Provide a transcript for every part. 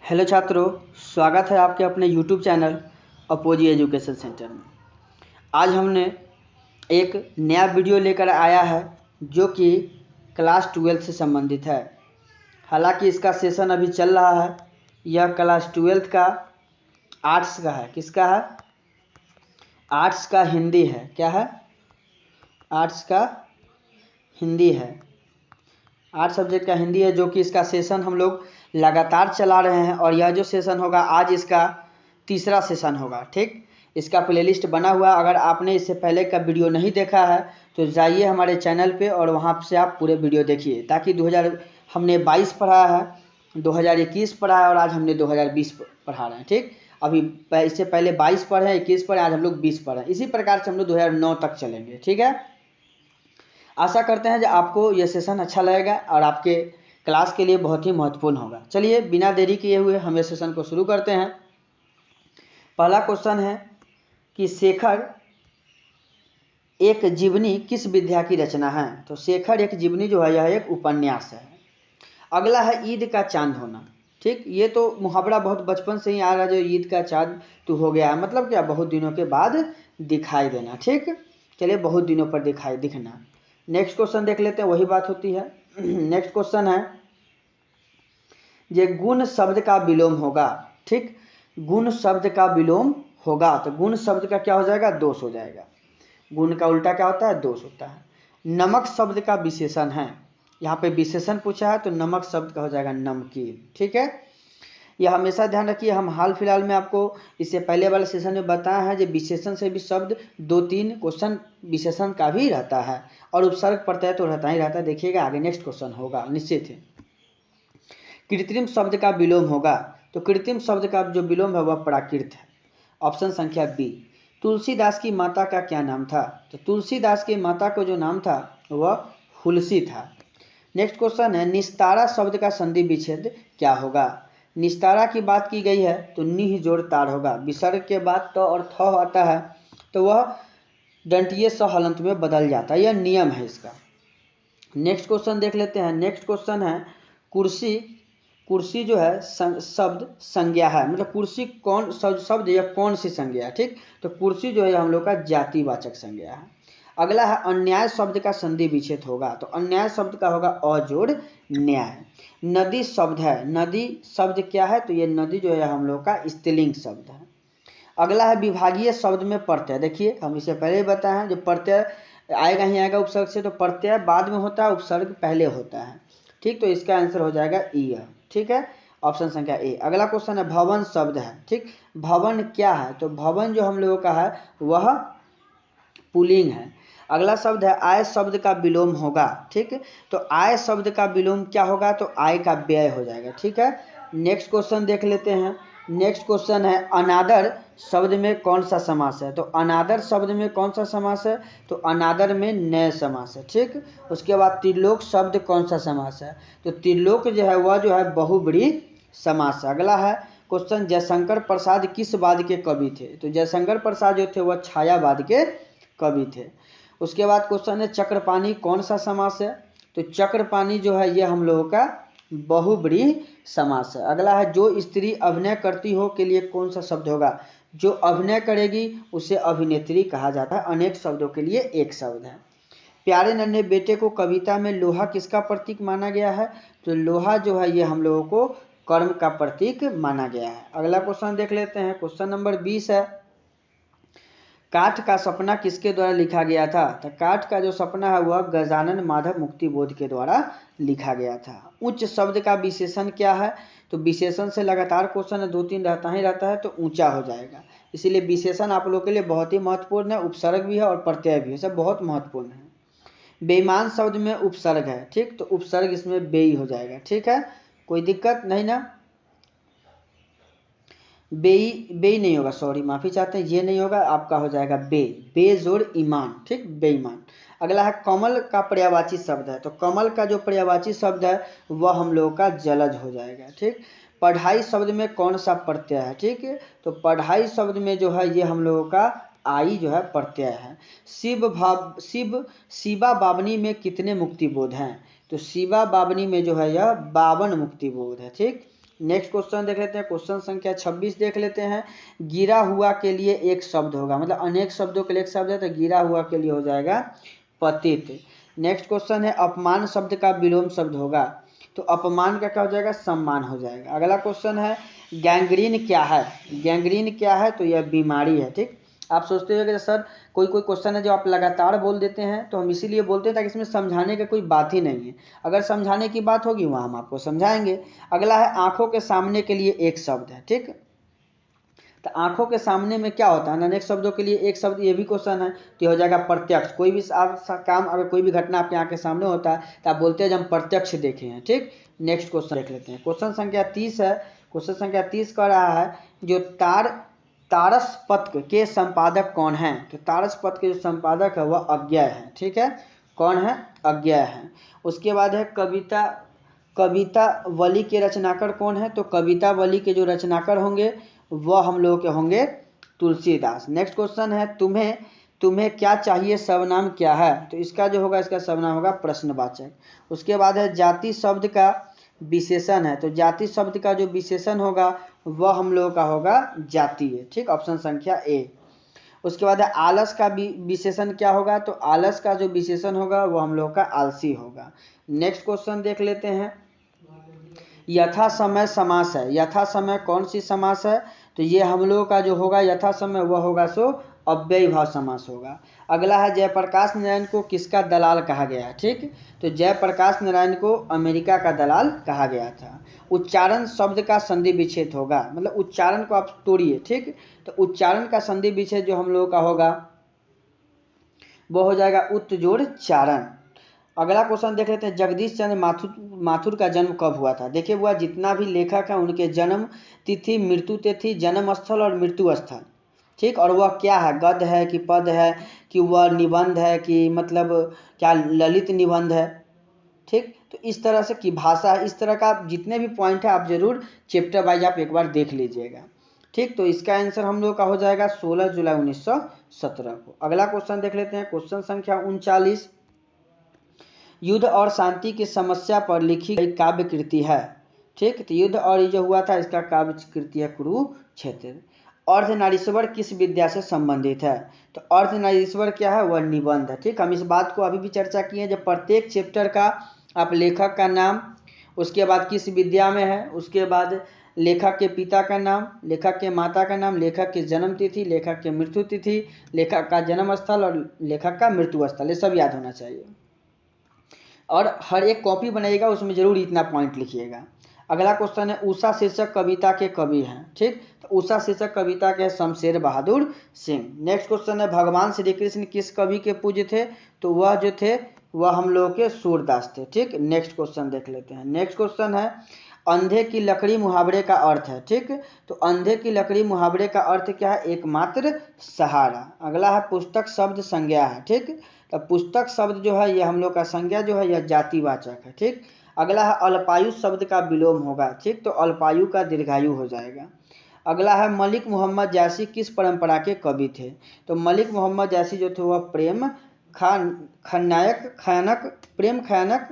Hello छात्रों, स्वागत है आपके अपने YouTube channel apogee education centre में। आज हमने एक नया वीडियो लेकर आया है जो कि क्लास 12 से संबंधित है। हालांकि इसका सेशन अभी चल रहा है। यह क्लास 12 का आर्ट्स का है। किसका है? आर्ट्स का हिंदी है। क्या है? आर्ट्स का हिंदी है। आर्ट्स सब्जेक्ट का हिंदी है, जो कि इसका सेशन हम लोग लगातार चला रहे हैं और यह जो सेशन होगा आज इसका तीसरा सेशन होगा। ठीक, इसका प्लेलिस्ट बना हुआ है। अगर आपने इससे पहले का वीडियो नहीं देखा है तो जाइए हमारे चैनल पे और वहाँ से आप पूरे वीडियो देखिए, ताकि हमने 22 पढ़ा है, 2021 पढ़ा है और आज हमने 2020 पढ़ा रहे हैं। ठीक, अभी इससे पहले 22 पढ़े, 21 पढ़े, आज हम लोग 20 पढ़े। इसी प्रकार से हम लोग 2009 तक चलेंगे। ठीक है, आशा करते हैं कि आपको यह सेशन अच्छा लगेगा और आपके क्लास के लिए बहुत ही महत्वपूर्ण होगा। चलिए बिना देरी किए हुए हम इस सेशन को शुरू करते हैं। पहला क्वेश्चन है कि शेखर एक जीवनी किस विद्या की रचना है? तो शेखर एक जीवनी जो है यह एक उपन्यास है। अगला है ईद का चांद होना। ठीक, ये तो मुहावरा बहुत बचपन से ही आ रहा है, जो ईद का चांद तो हो गया है, मतलब क्या, बहुत दिनों के बाद दिखाई देना। ठीक, चलिए बहुत दिनों पर दिखना। नेक्स्ट क्वेश्चन देख लेते हैं, वही बात होती है। नेक्स्ट क्वेश्चन है ये गुण शब्द का विलोम होगा। ठीक, गुण शब्द का विलोम होगा तो गुण शब्द का क्या हो जाएगा? दोष हो जाएगा। गुण का उल्टा क्या होता है? दोष होता है। नमक शब्द का विशेषण है। यहाँ पे विशेषण पूछा है तो नमक शब्द का हो जाएगा नमकीन। ठीक है, यह हमेशा ध्यान रखिए। हम हाल फिलहाल में आपको इससे पहले वाले सेशन में बताया है कि विशेषण से भी शब्द 2-3 क्वेश्चन विशेषण का भी रहता है और उपसर्ग प्रत्यय तो रहता ही रहता है। देखिएगा आगे नेक्स्ट क्वेश्चन होगा, निश्चित है। कृत्रिम शब्द का विलोम होगा तो कृत्रिम शब्द का जो विलोम है वह प्राकृत है। ऑप्शन संख्या बी। तुलसीदास की माता का क्या नाम था? तो तुलसीदास की माता को जो नाम था वह हुलसी था। नेक्स्ट क्वेश्चन है निस्तारा शब्द का संधि विच्छेद क्या होगा? निस्तारा की बात की गई है तो निह जोड़ तार होगा। विसर्ग के बाद तो और थ आता है तो वह दंतीय स हलंत में बदल जाता है, यह नियम है इसका। नेक्स्ट क्वेश्चन देख लेते हैं। नेक्स्ट क्वेश्चन है कुर्सी। कुर्सी जो है शब्द संज्ञा है, मतलब कुर्सी कौन शब्द या कौन सी संज्ञा है? ठीक, तो कुर्सी जो है हम लोग का जातिवाचक संज्ञा है। अगला है अन्याय शब्द का संधि विच्छेद होगा तो अन्याय शब्द का होगा अ जोड़ न्याय। नदी शब्द है, नदी शब्द क्या है? तो ये नदी जो है हम लोग का स्त्रीलिंग शब्द है। अगला है विभागीय शब्द में प्रत्यय। देखिए हम इसे पहले ही बताए हैं, जो प्रत्यय आएगा ही आएगा उपसर्ग से, तो प्रत्यय बाद में होता है, उपसर्ग पहले होता है। ठीक, तो इसका आंसर हो जाएगा ई। ठीक है, ऑप्शन संख्या ए। अगला क्वेश्चन है भवन शब्द है। ठीक, भवन क्या है? तो भवन जो हम लोगों का है वह पुल्लिंग है। अगला शब्द है आय शब्द का विलोम होगा। ठीक, तो आय शब्द का विलोम क्या होगा? तो आय का व्यय हो जाएगा। ठीक है, नेक्स्ट क्वेश्चन देख लेते हैं। नेक्स्ट क्वेश्चन है अनादर शब्द में कौन सा समास है? तो अनादर शब्द में कौन सा समास है? तो अनादर में नए समास है। ठीक, उसके बाद त्रिलोक शब्द कौन सा समास है? तो त्रिलोक जो है वह जो है बहुब्रीहि समास है। अगला है क्वेश्चन जयशंकर प्रसाद किस वाद के कवि थे? तो जयशंकर प्रसाद जो थे वह छायावाद के कवि थे। उसके बाद क्वेश्चन है चक्रपाणी कौन सा समास है? तो चक्रपाणी जो है ये हम लोगों का बहुब्रीहि समास है। अगला है जो स्त्री अभिनय करती हो के लिए कौन सा शब्द होगा? जो अभिनय करेगी उसे अभिनेत्री कहा जाता है। अनेक शब्दों के लिए एक शब्द है। प्यारे नन्हे बेटे को कविता में लोहा किसका प्रतीक माना गया है? तो लोहा जो है ये हम लोगों को कर्म का प्रतीक माना गया है। अगला क्वेश्चन देख लेते हैं। क्वेश्चन नंबर 20 है काठ का सपना किसके द्वारा लिखा गया था? तो काठ का जो सपना है वह गजानन माधव मुक्तिबोध के द्वारा लिखा गया था। उच्च शब्द का विशेषण क्या है? तो विशेषण से लगातार क्वेश्चन है, 2-3 रहता ही रहता है तो ऊंचा हो जाएगा, इसीलिए विशेषण आप लोग के लिए बहुत ही महत्वपूर्ण है। उपसर्ग भी है और प्रत्यय भी है, सब बहुत महत्वपूर्ण है। बेईमान शब्द में उपसर्ग है। ठीक, तो उपसर्ग इसमें बेई हो जाएगा। ठीक है, कोई दिक्कत नहीं ना? बेई नहीं होगा, सॉरी माफी चाहते हैं, ये नहीं होगा, आपका हो जाएगा बे जोड़ ईमान। ठीक, बेईमान। अगला है कमल का पर्यायवाची शब्द है। तो कमल का जो पर्यायवाची शब्द है वह हम लोगों का जलज हो जाएगा। ठीक, पढ़ाई शब्द में कौन सा प्रत्यय है? ठीक है, तो पढ़ाई शब्द में जो है ये हम लोगों का आई जो है प्रत्यय है। शिवा बावनी में कितने मुक्तिबोध हैं? तो शिवा बावनी में जो है यह 52 मुक्तिबोध है। ठीक, नेक्स्ट क्वेश्चन देख लेते हैं, क्वेश्चन संख्या 26 देख लेते हैं। गिरा हुआ के लिए एक शब्द होगा, मतलब अनेक शब्दों के लिए एक शब्द है, तो गिरा हुआ के लिए हो जाएगा पतित। नेक्स्ट क्वेश्चन है, अपमान शब्द का विलोम शब्द होगा, तो अपमान का क्या हो जाएगा, सम्मान हो जाएगा। अगला क्वेश्चन है, गैंग्रीन क्या है। गैंग्रीन क्या है, तो यह बीमारी है। ठीक, आप सोचते हो कि सर कोई कोई क्वेश्चन है जो आप लगातार बोल देते हैं, तो हम इसीलिए बोलते हैं ताकि इसमें समझाने का कोई बात ही नहीं है। अगर समझाने की बात होगी वहाँ हम आपको समझाएंगे। अगला है, आंखों के सामने के लिए एक शब्द है। ठीक, तो आंखों के सामने में क्या होता है, अनेक शब्दों के लिए एक शब्द, ये भी क्वेश्चन है, तो हो जाएगा प्रत्यक्ष। कोई भी काम, अगर कोई भी घटना आपके आंख के सामने होता है तो आप बोलते हैं जब हम प्रत्यक्ष देखे हैं। ठीक, नेक्स्ट क्वेश्चन देख लेते हैं, क्वेश्चन संख्या 30 है। क्वेश्चन संख्या 30 कह रहा है, जो तारस पत्र के संपादक कौन है। तो तारस पत्र के जो संपादक है वह अज्ञेय है। ठीक है, कौन है, अज्ञेय है। उसके बाद है, कवितावली के रचनाकार कौन है। तो कवितावली के जो रचनाकार होंगे वह हम लोग के होंगे तुलसीदास। नेक्स्ट क्वेश्चन है, तुम्हें क्या चाहिए सर्वनाम क्या है। तो इसका जो होगा, इसका सर्वनाम होगा प्रश्नवाचक। उसके बाद है, जाति शब्द का विशेषण है। तो जाति शब्द का जो विशेषण होगा वह हम लोगों का होगा जातीय। ठीक, ऑप्शन संख्या ए। उसके बाद है, आलस का विशेषण क्या होगा। तो आलस का जो विशेषण होगा वह हम लोग का आलसी होगा। नेक्स्ट क्वेश्चन देख लेते हैं, यथा समय समास है। यथा समय कौन सी समास है। तो ये हम लोगों का जो होगा यथा समय वह होगा सो अव्ययी भाव समास होगा। अगला है, जयप्रकाश नारायण को किसका दलाल कहा गया। ठीक, तो जयप्रकाश नारायण को अमेरिका का दलाल कहा गया था। उच्चारण शब्द का संधि विच्छेद होगा, मतलब उच्चारण को आप तोड़िए। ठीक, तो उच्चारण का संधि विच्छेद जो हम लोगों का होगा वो हो जाएगा उत्तजोड़ चारण। अगला क्वेश्चन देख लेते हैं, जगदीश चंद्र माथुर का जन्म कब हुआ था। देखिए, वह जितना भी लेखक है उनके जन्म तिथि, मृत्यु तिथि, जन्म स्थल और मृत्यु स्थल। ठीक, और वह क्या है, गद्य है कि पद है कि वह निबंध है कि मतलब क्या ललित निबंध है। ठीक, तो इस तरह से की भाषा है, इस तरह का जितने भी पॉइंट है आप जरूर चैप्टर वाइज आप एक बार देख लीजिएगा। ठीक, तो इसका आंसर हम लोग का हो जाएगा 16 जुलाई 1917 को। अगला क्वेश्चन देख लेते हैं, क्वेश्चन संख्या 39, युद्ध और शांति की समस्या पर लिखी गई काव्य कृति है। ठीक, तो युद्ध और ये जो हुआ था इसका काव्य कृति है कुरुक्षेत्र। अर्धनारीश्वर किस विद्या से संबंधित है। तो अर्धनारीश्वर क्या है, वह निबंध है। ठीक, हम इस बात को अभी भी चर्चा किए, जब प्रत्येक चैप्टर का आप लेखक का नाम, उसके बाद किस विद्या में है, उसके बाद लेखक के पिता का नाम, लेखक के माता का नाम, लेखक की जन्म तिथि, लेखक की मृत्यु तिथि, लेखक का जन्म स्थल और लेखक का मृत्यु स्थल, ये सब याद होना चाहिए। और हर एक कॉपी बनाइएगा, उसमें जरूर इतना पॉइंट लिखिएगा। अगला क्वेश्चन है, उषा शीर्षक कविता के कवि हैं। ठीक, तो उषा शीर्षक कविता के शमशेर बहादुर सिंह। नेक्स्ट क्वेश्चन है, भगवान श्री कृष्ण किस कवि के पूज्य थे। तो वह जो थे वह हम लोग के सूरदास थे। ठीक, नेक्स्ट क्वेश्चन देख लेते हैं। नेक्स्ट क्वेश्चन है, अंधे की लकड़ी मुहावरे का अर्थ है। ठीक, तो अंधे की लकड़ी मुहावरे का अर्थ क्या है, एकमात्र सहारा। अगला है, पुस्तक शब्द संज्ञा है। ठीक, तो पुस्तक शब्द जो है ये हम लोग का संज्ञा जो है यह जातिवाचक है। ठीक, अगला है, अल्पायु शब्द का विलोम होगा। ठीक, तो अल्पायु का दीर्घायु हो जाएगा। अगला है, मलिक मोहम्मद जैसी किस परंपरा के कवि थे। तो मलिक मोहम्मद जैसी जो थे वह प्रेम खयानक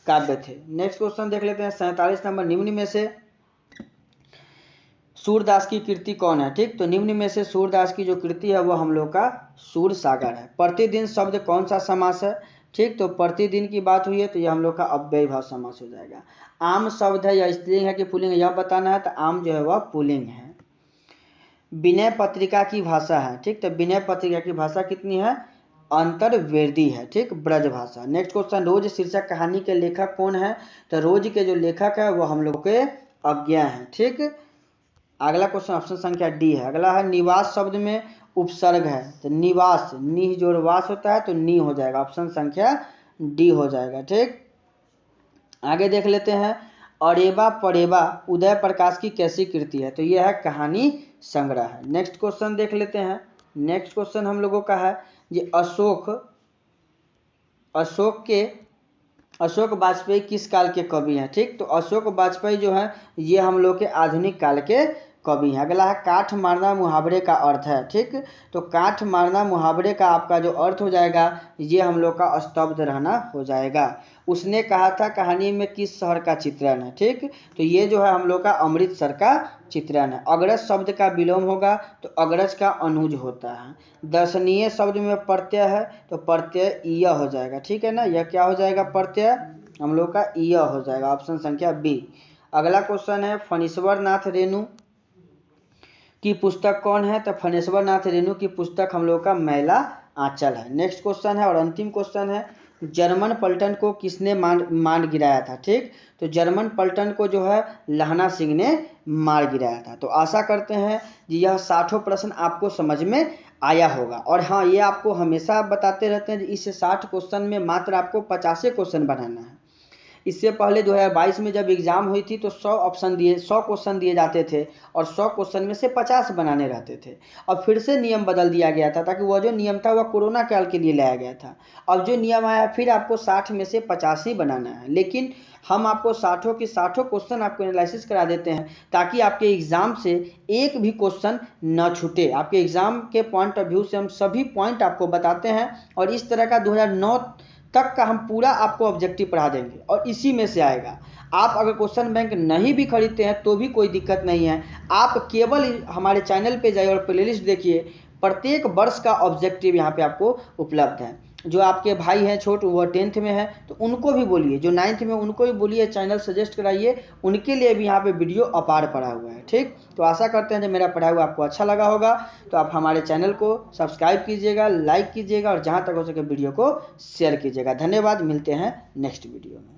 काव्य थे। नेक्स्ट क्वेश्चन देख लेते हैं, 47 नंबर, निम्न में से सूरदास की कृति कौन है। ठीक, तो निम्न में से सूरदास की जो कृति है वह हम लोग का सूर सागर है। प्रतिदिन शब्द कौन सा समास है। ठीक, तो प्रतिदिन की बात हुई है तो यह हम लोग का अव्ययी भाव समास हो जाएगा। आम शब्द है या स्त्रीलिंग है कि पुल्लिंग है यह बताना है, तो आम जो है वह पुल्लिंग है। विनय पत्रिका की भाषा है। ठीक, तो विनय पत्रिका की भाषा कितनी है, अंतर्वेदी है। ठीक, ब्रज भाषा। नेक्स्ट क्वेश्चन, रोज शीर्षक कहानी के लेखक कौन है। तो रोज के जो लेखक है वो हम लोग के अज्ञेय हैं। ठीक, अगला क्वेश्चन ऑप्शन संख्या डी है। अगला है, निवास शब्द में उपसर्ग है। तो निवास, नी जोड़ वास होता है तो नी हो जाएगा, ऑप्शन संख्या डी हो जाएगा। ठीक, आगे देख लेते हैं, अरेबा परेबा उदय प्रकाश की कैसी कृति है। तो यह है कहानी संग्रह है। नेक्स्ट क्वेश्चन देख लेते हैं। नेक्स्ट क्वेश्चन हम लोगों का है, ये अशोक वाजपेयी किस काल के कवि हैं। ठीक, तो अशोक वाजपेयी जो है ये हम लोग के आधुनिक काल के कवि हैं। अगला है काठ मारना मुहावरे का अर्थ है। ठीक, तो काठ मारना मुहावरे का आपका जो अर्थ हो जाएगा, ये हम लोग का स्तब्ध रहना हो जाएगा। उसने कहा था कहानी में किस शहर का चित्रण है। ठीक, तो ये जो है हम लोग का अमृतसर का चित्रण है। अग्रज शब्द का विलोम होगा तो अग्रज का अनुज होता है। दर्शनीय शब्द में प्रत्यय है तो प्रत्यय ईय हो जाएगा। ठीक है ना, यह क्या हो जाएगा, प्रत्यय हम लोग का ईय हो जाएगा, ऑप्शन संख्या बी। अगला क्वेश्चन है फणीश्वर नाथ रेणु की पुस्तक कौन है, तो फणीश्वर नाथ रेणु की पुस्तक हम लोग का मैला आंचल है। नेक्स्ट क्वेश्चन है और अंतिम क्वेश्चन है, जर्मन पलटन को किसने मार गिराया था। ठीक, तो जर्मन पलटन को जो है लहना सिंह ने मार गिराया था। तो आशा करते हैं कि यह 60 प्रश्न आपको समझ में आया होगा। और हाँ, ये आपको हमेशा बताते रहते हैं इस 60 क्वेश्चन में मात्र आपको 50 क्वेश्चन बनाना है। इससे पहले 2022 में जब एग्जाम हुई थी तो 100 क्वेश्चन दिए जाते थे और 100 क्वेश्चन में से 50 बनाने रहते थे। अब फिर से नियम बदल दिया गया था, ताकि वह जो नियम था वह कोरोना काल के लिए लाया गया था। अब जो नियम आया फिर आपको 60 में से 50 ही बनाना है, लेकिन हम आपको 60 की 60 क्वेश्चन आपको एनालिसिस करा देते हैं ताकि आपके एग्जाम से एक भी क्वेश्चन न छूटे। आपके एग्जाम के पॉइंट ऑफ व्यू से हम सभी पॉइंट आपको बताते हैं और इस तरह का 2009 तक का हम पूरा आपको ऑब्जेक्टिव पढ़ा देंगे और इसी में से आएगा। आप अगर क्वेश्चन बैंक नहीं भी खरीदते हैं तो भी कोई दिक्कत नहीं है, आप केवल हमारे चैनल पे जाइए और प्लेलिस्ट देखिए, प्रत्येक वर्ष का ऑब्जेक्टिव यहाँ पे आपको उपलब्ध है। जो आपके भाई हैं छोटे, वो 10th में है तो उनको भी बोलिए, जो 9th में उनको भी बोलिए, चैनल सजेस्ट कराइए, उनके लिए भी यहाँ पे वीडियो अपार पड़ा हुआ है। ठीक, तो आशा करते हैं जो मेरा पढ़ा हुआ आपको अच्छा लगा होगा, तो आप हमारे चैनल को सब्सक्राइब कीजिएगा, लाइक कीजिएगा और जहाँ तक हो सके वीडियो को शेयर कीजिएगा। धन्यवाद, मिलते हैं नेक्स्ट वीडियो में।